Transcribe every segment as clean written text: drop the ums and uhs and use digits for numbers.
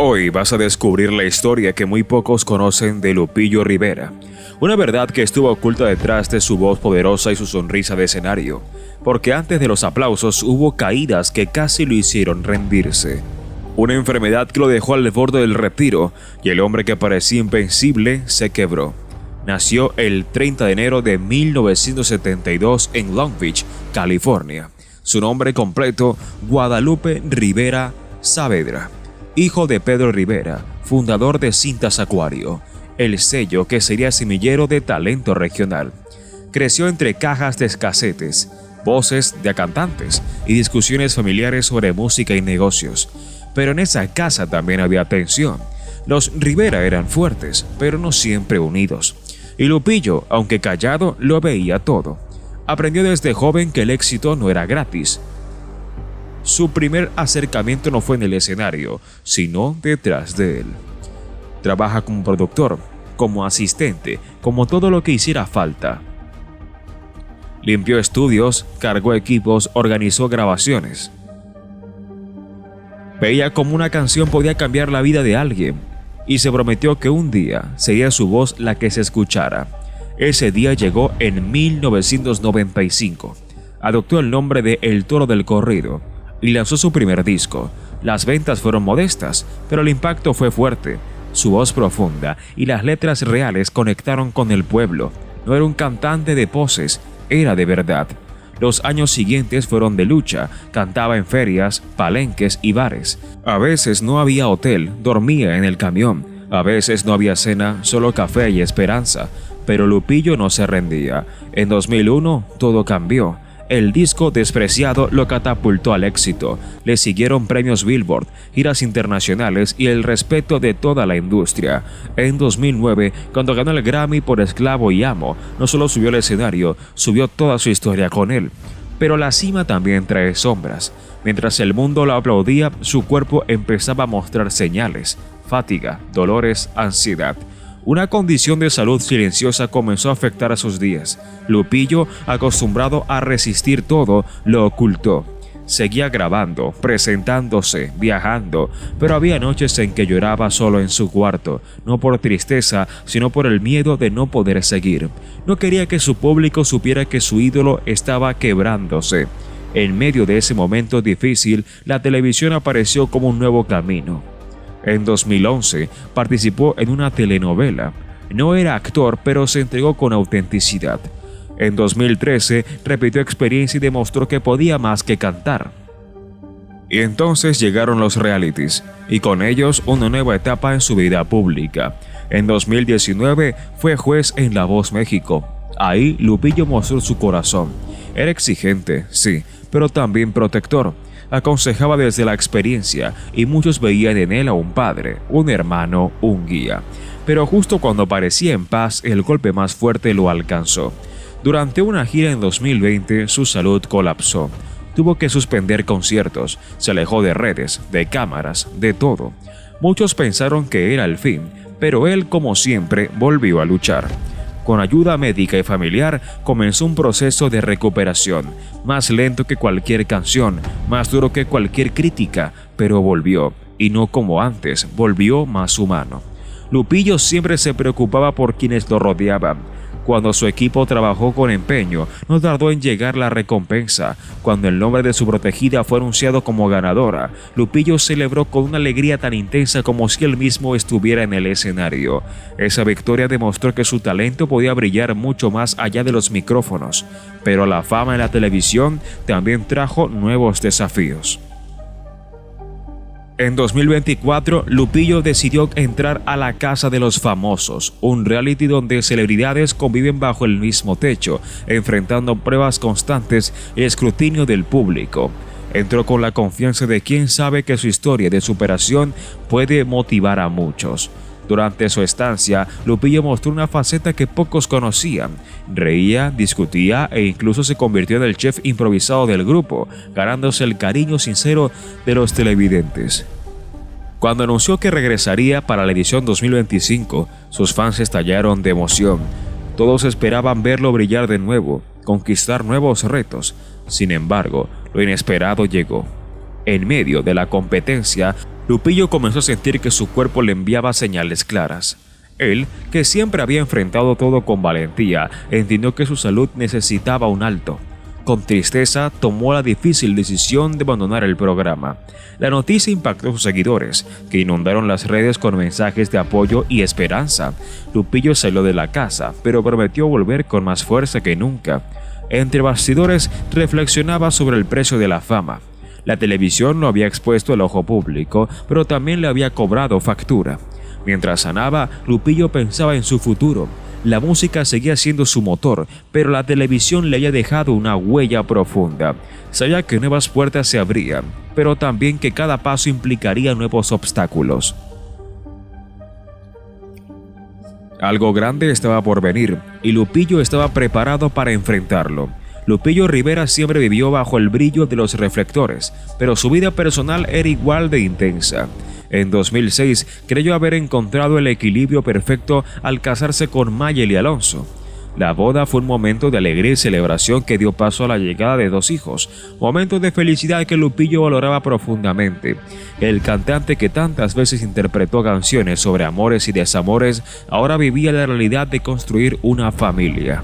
Hoy vas a descubrir la historia que muy pocos conocen de Lupillo Rivera. Una verdad que estuvo oculta detrás de su voz poderosa y su sonrisa de escenario. Porque antes de los aplausos hubo caídas que casi lo hicieron rendirse. Una enfermedad que lo dejó al borde del retiro y el hombre que parecía invencible se quebró. Nació el 30 de enero de 1972 en Long Beach, California. Su nombre completo, Guadalupe Rivera Saavedra. Hijo de Pedro Rivera, fundador de Cintas Acuario, el sello que sería semillero de talento regional. Creció entre cajas de casetes, voces de cantantes y discusiones familiares sobre música y negocios. Pero en esa casa también había tensión. Los Rivera eran fuertes, pero no siempre unidos. Y Lupillo, aunque callado, lo veía todo. Aprendió desde joven que el éxito no era gratis. Su primer acercamiento no fue en el escenario, sino detrás de él. Trabaja como productor, como asistente, como todo lo que hiciera falta. Limpió estudios, cargó equipos, organizó grabaciones. Veía cómo una canción podía cambiar la vida de alguien y se prometió que un día sería su voz la que se escuchara. Ese día llegó en 1995. Adoptó el nombre de El Toro del Corrido y lanzó su primer disco. Las ventas fueron modestas, pero el impacto fue fuerte. Su voz profunda y las letras reales conectaron con el pueblo. No era un cantante de poses, era de verdad. Los años siguientes fueron de lucha, cantaba en ferias, palenques y bares. A veces no había hotel, dormía en el camión. A veces no había cena, solo café y esperanza. Pero Lupillo no se rendía. En 2001 todo cambió. El disco Despreciado lo catapultó al éxito. Le siguieron premios Billboard, giras internacionales y el respeto de toda la industria. En 2009, cuando ganó el Grammy por Esclavo y Amo, no solo subió al escenario, subió toda su historia con él. Pero la cima también trae sombras. Mientras el mundo lo aplaudía, su cuerpo empezaba a mostrar señales: fatiga, dolores, ansiedad. Una condición de salud silenciosa comenzó a afectar a sus días. Lupillo, acostumbrado a resistir todo, lo ocultó. Seguía grabando, presentándose, viajando, pero había noches en que lloraba solo en su cuarto, no por tristeza, sino por el miedo de no poder seguir. No quería que su público supiera que su ídolo estaba quebrándose. En medio de ese momento difícil, la televisión apareció como un nuevo camino. En 2011 participó en una telenovela. No era actor, pero se entregó con autenticidad. En 2013 repitió experiencia y demostró que podía más que cantar. Y entonces llegaron los realities, y con ellos una nueva etapa en su vida pública. En 2019 fue juez en La Voz México. Ahí Lupillo mostró su corazón. Era exigente, sí, pero también protector. Aconsejaba desde la experiencia y muchos veían en él a un padre, un hermano, un guía. Pero justo cuando parecía en paz, el golpe más fuerte lo alcanzó. Durante una gira en 2020, su salud colapsó. Tuvo que suspender conciertos, se alejó de redes, de cámaras, de todo. Muchos pensaron que era el fin, pero él, como siempre, volvió a luchar. Con ayuda médica y familiar, comenzó un proceso de recuperación, más lento que cualquier canción, más duro que cualquier crítica, pero volvió, y no como antes, volvió más humano. Lupillo siempre se preocupaba por quienes lo rodeaban. Cuando su equipo trabajó con empeño, no tardó en llegar la recompensa. Cuando el nombre de su protegida fue anunciado como ganadora, Lupillo celebró con una alegría tan intensa como si él mismo estuviera en el escenario. Esa victoria demostró que su talento podía brillar mucho más allá de los micrófonos, pero la fama en la televisión también trajo nuevos desafíos. En 2024, Lupillo decidió entrar a la Casa de los Famosos, un reality donde celebridades conviven bajo el mismo techo, enfrentando pruebas constantes y escrutinio del público. Entró con la confianza de quien sabe que su historia de superación puede motivar a muchos. Durante su estancia, Lupillo mostró una faceta que pocos conocían. Reía, discutía e incluso se convirtió en el chef improvisado del grupo, ganándose el cariño sincero de los televidentes. Cuando anunció que regresaría para la edición 2025, sus fans estallaron de emoción. Todos esperaban verlo brillar de nuevo, conquistar nuevos retos. Sin embargo, lo inesperado llegó. En medio de la competencia, Lupillo comenzó a sentir que su cuerpo le enviaba señales claras. Él, que siempre había enfrentado todo con valentía, entendió que su salud necesitaba un alto. Con tristeza, tomó la difícil decisión de abandonar el programa. La noticia impactó a sus seguidores, que inundaron las redes con mensajes de apoyo y esperanza. Lupillo salió de la casa, pero prometió volver con más fuerza que nunca. Entre bastidores, reflexionaba sobre el precio de la fama. La televisión lo había expuesto al ojo público, pero también le había cobrado factura. Mientras sanaba, Lupillo pensaba en su futuro. La música seguía siendo su motor, pero la televisión le había dejado una huella profunda. Sabía que nuevas puertas se abrían, pero también que cada paso implicaría nuevos obstáculos. Algo grande estaba por venir, y Lupillo estaba preparado para enfrentarlo. Lupillo Rivera siempre vivió bajo el brillo de los reflectores, pero su vida personal era igual de intensa. En 2006 creyó haber encontrado el equilibrio perfecto al casarse con Mayeli Alonso. La boda fue un momento de alegría y celebración que dio paso a la llegada de 2 hijos, momentos de felicidad que Lupillo valoraba profundamente. El cantante que tantas veces interpretó canciones sobre amores y desamores, ahora vivía la realidad de construir una familia.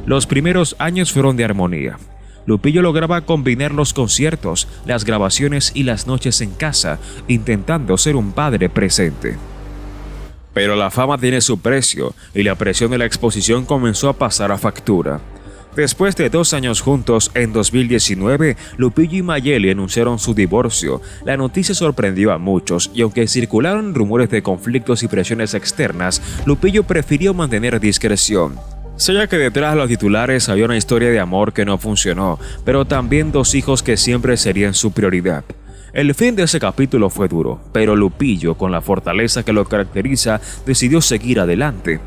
Los primeros años fueron de armonía. Lupillo lograba combinar los conciertos, las grabaciones y las noches en casa, intentando ser un padre presente. Pero la fama tiene su precio, y la presión de la exposición comenzó a pasar a factura. Después de 2 años juntos, en 2019, Lupillo y Mayeli anunciaron su divorcio. La noticia sorprendió a muchos, y aunque circularon rumores de conflictos y presiones externas, Lupillo prefirió mantener discreción. Sabía que detrás de los titulares había una historia de amor que no funcionó, pero también 2 hijos que siempre serían su prioridad. El fin de ese capítulo fue duro, pero Lupillo, con la fortaleza que lo caracteriza, decidió seguir adelante.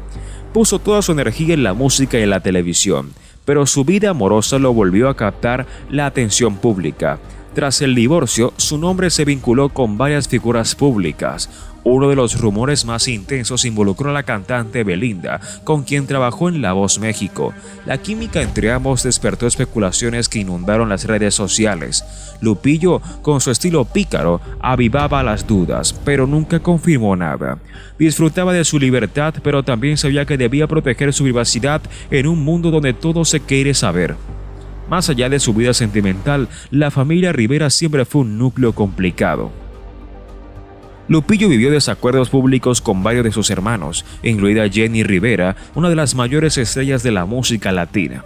Puso toda su energía en la música y en la televisión, pero su vida amorosa lo volvió a captar la atención pública. Tras el divorcio, su nombre se vinculó con varias figuras públicas. Uno de los rumores más intensos involucró a la cantante Belinda, con quien trabajó en La Voz México. La química entre ambos despertó especulaciones que inundaron las redes sociales. Lupillo, con su estilo pícaro, avivaba las dudas, pero nunca confirmó nada. Disfrutaba de su libertad, pero también sabía que debía proteger su privacidad en un mundo donde todo se quiere saber. Más allá de su vida sentimental, la familia Rivera siempre fue un núcleo complicado. Lupillo vivió desacuerdos públicos con varios de sus hermanos, incluida Jenny Rivera, una de las mayores estrellas de la música latina.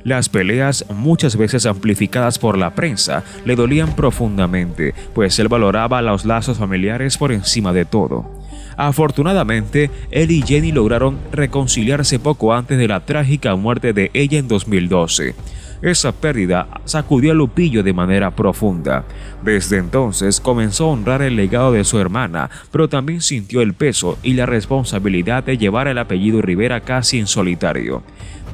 Las peleas, muchas veces amplificadas por la prensa, le dolían profundamente, pues él valoraba los lazos familiares por encima de todo. Afortunadamente, él y Jenny lograron reconciliarse poco antes de la trágica muerte de ella en 2012. Esa pérdida sacudió a Lupillo de manera profunda. Desde entonces comenzó a honrar el legado de su hermana, pero también sintió el peso y la responsabilidad de llevar el apellido Rivera casi en solitario.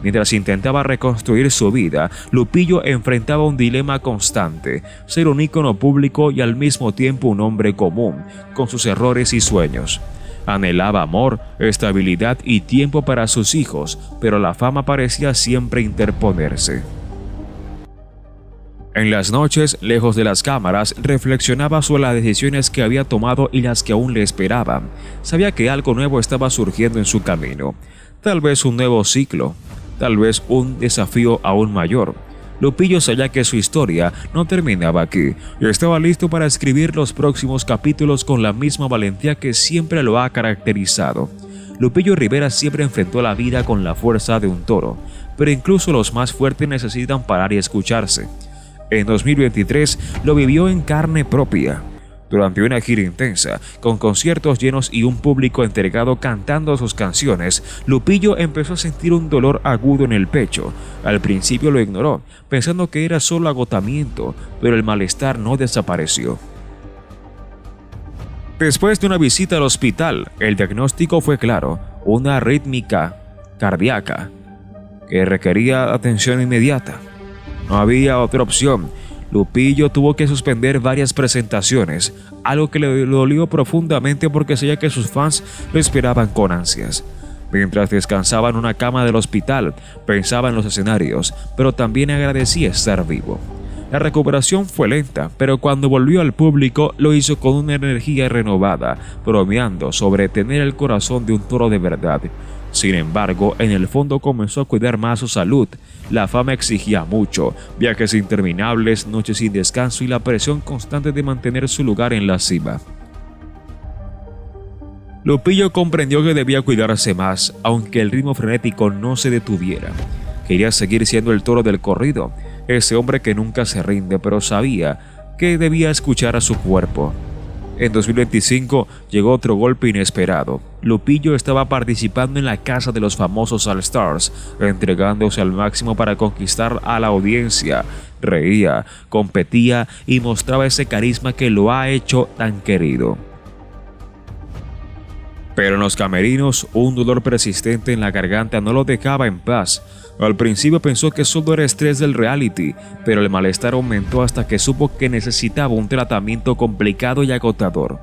Mientras intentaba reconstruir su vida, Lupillo enfrentaba un dilema constante: ser un ícono público y al mismo tiempo un hombre común, con sus errores y sueños. Anhelaba amor, estabilidad y tiempo para sus hijos, pero la fama parecía siempre interponerse. En las noches, lejos de las cámaras, reflexionaba sobre las decisiones que había tomado y las que aún le esperaban. Sabía que algo nuevo estaba surgiendo en su camino. Tal vez un nuevo ciclo, tal vez un desafío aún mayor. Lupillo sabía que su historia no terminaba aquí y estaba listo para escribir los próximos capítulos con la misma valentía que siempre lo ha caracterizado. Lupillo Rivera siempre enfrentó la vida con la fuerza de un toro, pero incluso los más fuertes necesitan parar y escucharse. En 2023 lo vivió en carne propia. Durante una gira intensa, con conciertos llenos y un público entregado cantando sus canciones, Lupillo empezó a sentir un dolor agudo en el pecho. Al principio lo ignoró, pensando que era solo agotamiento, pero el malestar no desapareció. Después de una visita al hospital, el diagnóstico fue claro: una arritmia cardíaca que requería atención inmediata. No había otra opción. Lupillo tuvo que suspender varias presentaciones, algo que le dolió profundamente porque sabía que sus fans lo esperaban con ansias. Mientras descansaba en una cama del hospital, pensaba en los escenarios, pero también agradecía estar vivo. La recuperación fue lenta, pero cuando volvió al público lo hizo con una energía renovada, bromeando sobre tener el corazón de un toro de verdad. Sin embargo, en el fondo comenzó a cuidar más su salud. La fama exigía mucho, viajes interminables, noches sin descanso y la presión constante de mantener su lugar en la cima. Lupillo comprendió que debía cuidarse más, aunque el ritmo frenético no se detuviera. Quería seguir siendo el toro del corrido, ese hombre que nunca se rinde, pero sabía que debía escuchar a su cuerpo. En 2025 llegó otro golpe inesperado. Lupillo estaba participando en la casa de los famosos All Stars, entregándose al máximo para conquistar a la audiencia. Reía, competía y mostraba ese carisma que lo ha hecho tan querido. Pero en los camerinos, un dolor persistente en la garganta no lo dejaba en paz. Al principio pensó que solo era estrés del reality, pero el malestar aumentó hasta que supo que necesitaba un tratamiento complicado y agotador.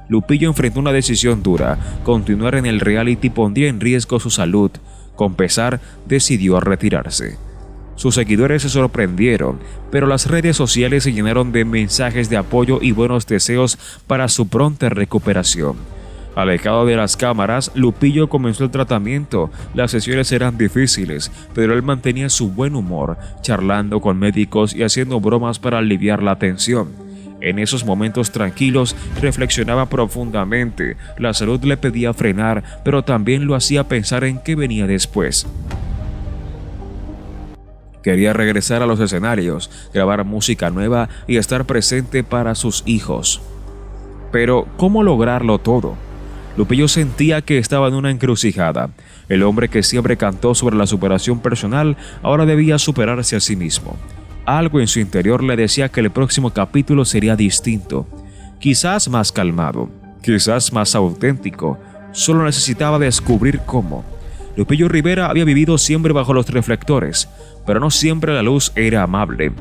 Lupillo enfrentó una decisión dura: continuar en el reality pondría en riesgo su salud. Con pesar, decidió retirarse. Sus seguidores se sorprendieron, pero las redes sociales se llenaron de mensajes de apoyo y buenos deseos para su pronta recuperación. Alejado de las cámaras, Lupillo comenzó el tratamiento. Las sesiones eran difíciles, pero él mantenía su buen humor, charlando con médicos y haciendo bromas para aliviar la tensión. En esos momentos tranquilos, reflexionaba profundamente. La salud le pedía frenar, pero también lo hacía pensar en qué venía después. Quería regresar a los escenarios, grabar música nueva y estar presente para sus hijos. Pero, ¿cómo lograrlo todo? Lupillo sentía que estaba en una encrucijada. El hombre que siempre cantó sobre la superación personal ahora debía superarse a sí mismo. Algo en su interior le decía que el próximo capítulo sería distinto, quizás más calmado, quizás más auténtico. Solo necesitaba descubrir cómo. Lupillo Rivera había vivido siempre bajo los reflectores, pero no siempre la luz era amable.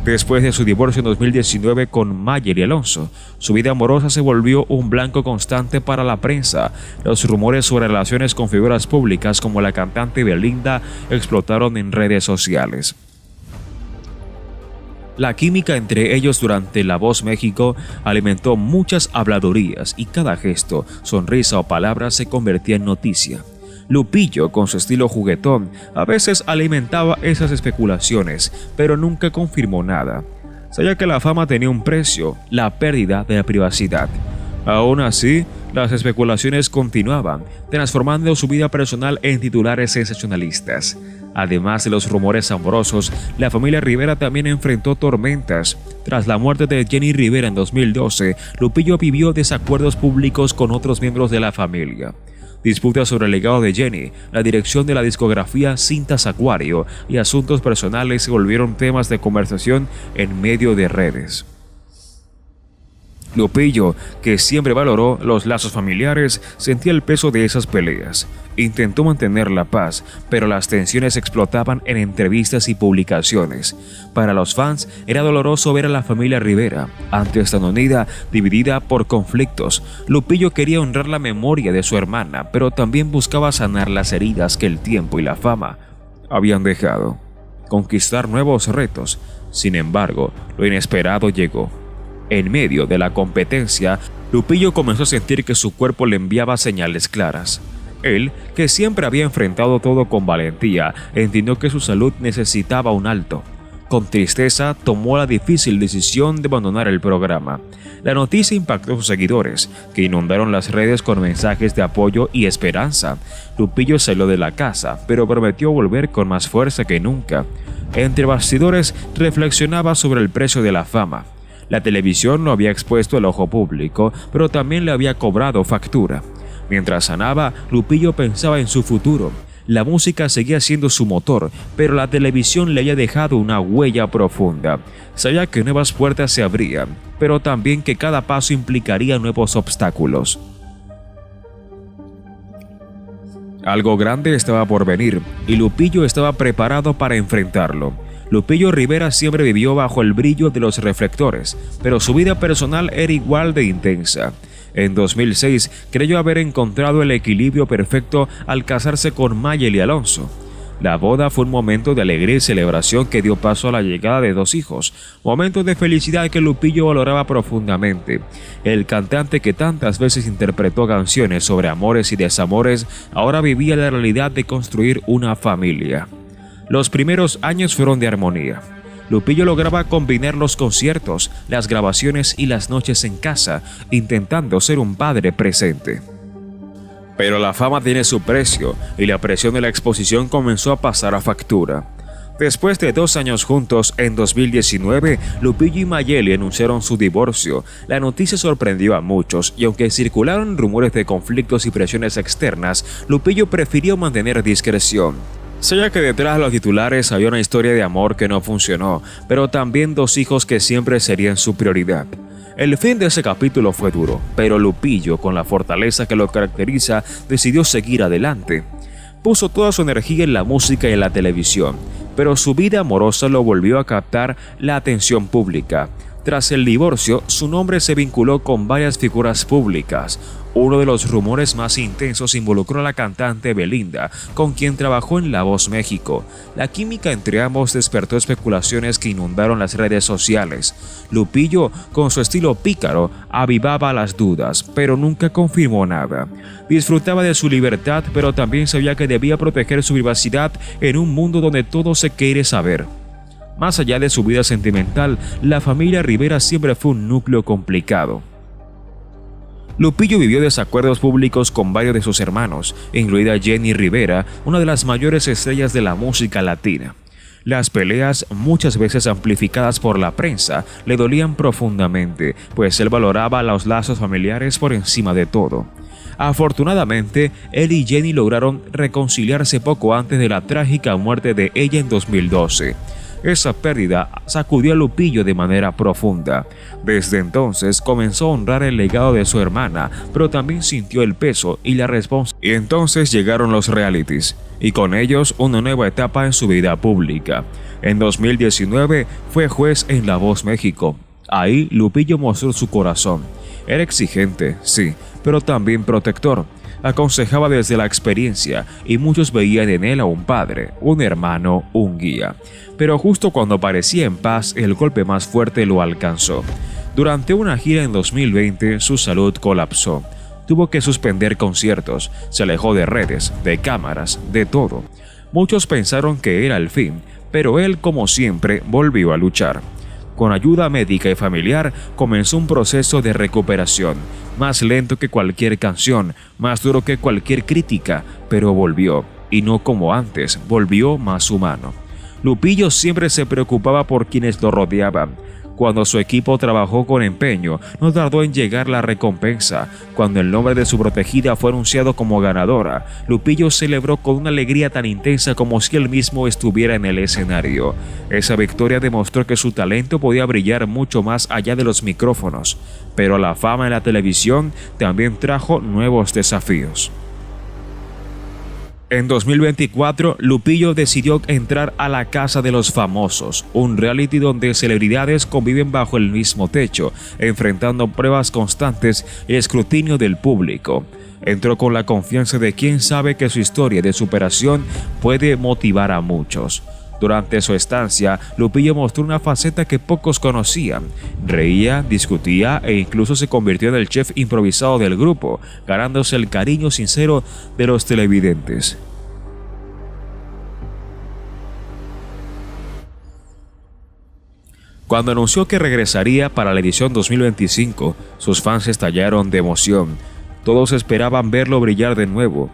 Después de su divorcio en 2019 con Mayeli Alonso, su vida amorosa se volvió un blanco constante para la prensa. Los rumores sobre relaciones con figuras públicas como la cantante Belinda explotaron en redes sociales. La química entre ellos durante La Voz México alimentó muchas habladurías y cada gesto, sonrisa o palabra se convertía en noticia. Lupillo, con su estilo juguetón, a veces alimentaba esas especulaciones, pero nunca confirmó nada. Sabía que la fama tenía un precio: la pérdida de la privacidad. Aún así, las especulaciones continuaban, transformando su vida personal en titulares sensacionalistas. Además de los rumores amorosos, la familia Rivera también enfrentó tormentas. Tras la muerte de Jenny Rivera en 2012, Lupillo vivió desacuerdos públicos con otros miembros de la familia. Disputas sobre el legado de Jenny, la dirección de la discografía Cintas Acuario y asuntos personales se volvieron temas de conversación en medio de redes. Lupillo, que siempre valoró los lazos familiares, sentía el peso de esas peleas. Intentó mantener la paz, pero las tensiones explotaban en entrevistas y publicaciones. Para los fans, era doloroso ver a la familia Rivera, antes tan unida, dividida por conflictos. Lupillo quería honrar la memoria de su hermana, pero también buscaba sanar las heridas que el tiempo y la fama habían dejado. Conquistar nuevos retos. Sin embargo, lo inesperado llegó. En medio de la competencia, Lupillo comenzó a sentir que su cuerpo le enviaba señales claras. Él, que siempre había enfrentado todo con valentía, entendió que su salud necesitaba un alto. Con tristeza, tomó la difícil decisión de abandonar el programa. La noticia impactó a sus seguidores, que inundaron las redes con mensajes de apoyo y esperanza. Lupillo salió de la casa, pero prometió volver con más fuerza que nunca. Entre bastidores, reflexionaba sobre el precio de la fama. La televisión lo había expuesto al ojo público, pero también le había cobrado factura. Mientras sanaba, Lupillo pensaba en su futuro. La música seguía siendo su motor, pero la televisión le había dejado una huella profunda. Sabía que nuevas puertas se abrían, pero también que cada paso implicaría nuevos obstáculos. Algo grande estaba por venir, y Lupillo estaba preparado para enfrentarlo. Lupillo Rivera siempre vivió bajo el brillo de los reflectores, pero su vida personal era igual de intensa. En 2006 creyó haber encontrado el equilibrio perfecto al casarse con Mayeli Alonso. La boda fue un momento de alegría y celebración que dio paso a la llegada de 2 hijos, momentos de felicidad que Lupillo valoraba profundamente. El cantante que tantas veces interpretó canciones sobre amores y desamores, ahora vivía la realidad de construir una familia. Los primeros años fueron de armonía. Lupillo lograba combinar los conciertos, las grabaciones y las noches en casa, intentando ser un padre presente. Pero la fama tiene su precio y la presión de la exposición comenzó a pasar a factura. Después de 2 años juntos, en 2019, Lupillo y Mayeli anunciaron su divorcio. La noticia sorprendió a muchos y aunque circularon rumores de conflictos y presiones externas, Lupillo prefirió mantener discreción. Sabía que detrás de los titulares había una historia de amor que no funcionó, pero también 2 hijos que siempre serían su prioridad. El fin de ese capítulo fue duro, pero Lupillo, con la fortaleza que lo caracteriza, decidió seguir adelante. Puso toda su energía en la música y en la televisión, pero su vida amorosa lo volvió a captar la atención pública. Tras el divorcio, su nombre se vinculó con varias figuras públicas. Uno de los rumores más intensos involucró a la cantante Belinda, con quien trabajó en La Voz México. La química entre ambos despertó especulaciones que inundaron las redes sociales. Lupillo, con su estilo pícaro, avivaba las dudas, pero nunca confirmó nada. Disfrutaba de su libertad, pero también sabía que debía proteger su privacidad en un mundo donde todo se quiere saber. Más allá de su vida sentimental, la familia Rivera siempre fue un núcleo complicado. Lupillo vivió desacuerdos públicos con varios de sus hermanos, incluida Jenny Rivera, una de las mayores estrellas de la música latina. Las peleas, muchas veces amplificadas por la prensa, le dolían profundamente, pues él valoraba los lazos familiares por encima de todo. Afortunadamente, él y Jenny lograron reconciliarse poco antes de la trágica muerte de ella en 2012. Esa pérdida sacudió a Lupillo de manera profunda. Desde entonces comenzó a honrar el legado de su hermana, pero también sintió el peso y la responsabilidad. Y entonces llegaron los realities, y con ellos una nueva etapa en su vida pública. En 2019 fue juez en La Voz México. Ahí Lupillo mostró su corazón. Era exigente, sí, pero también protector. Aconsejaba desde la experiencia y muchos veían en él a un padre, un hermano, un guía. Pero justo cuando parecía en paz, el golpe más fuerte lo alcanzó. Durante una gira en 2020, su salud colapsó. Tuvo que suspender conciertos, se alejó de redes, de cámaras, de todo. Muchos pensaron que era el fin, pero él, como siempre, volvió a luchar. Con ayuda médica y familiar, comenzó un proceso de recuperación, más lento que cualquier canción, más duro que cualquier crítica, pero volvió, y no como antes, volvió más humano. Lupillo siempre se preocupaba por quienes lo rodeaban. Cuando su equipo trabajó con empeño, no tardó en llegar la recompensa. Cuando el nombre de su protegida fue anunciado como ganadora, Lupillo celebró con una alegría tan intensa como si él mismo estuviera en el escenario. Esa victoria demostró que su talento podía brillar mucho más allá de los micrófonos, pero la fama en la televisión también trajo nuevos desafíos. En 2024, Lupillo decidió entrar a La Casa de los Famosos, un reality donde celebridades conviven bajo el mismo techo, enfrentando pruebas constantes y escrutinio del público. Entró con la confianza de quien sabe que su historia de superación puede motivar a muchos. Durante su estancia, Lupillo mostró una faceta que pocos conocían. Reía, discutía e incluso se convirtió en el chef improvisado del grupo, ganándose el cariño sincero de los televidentes. Cuando anunció que regresaría para la edición 2025, sus fans estallaron de emoción. Todos esperaban verlo brillar de nuevo.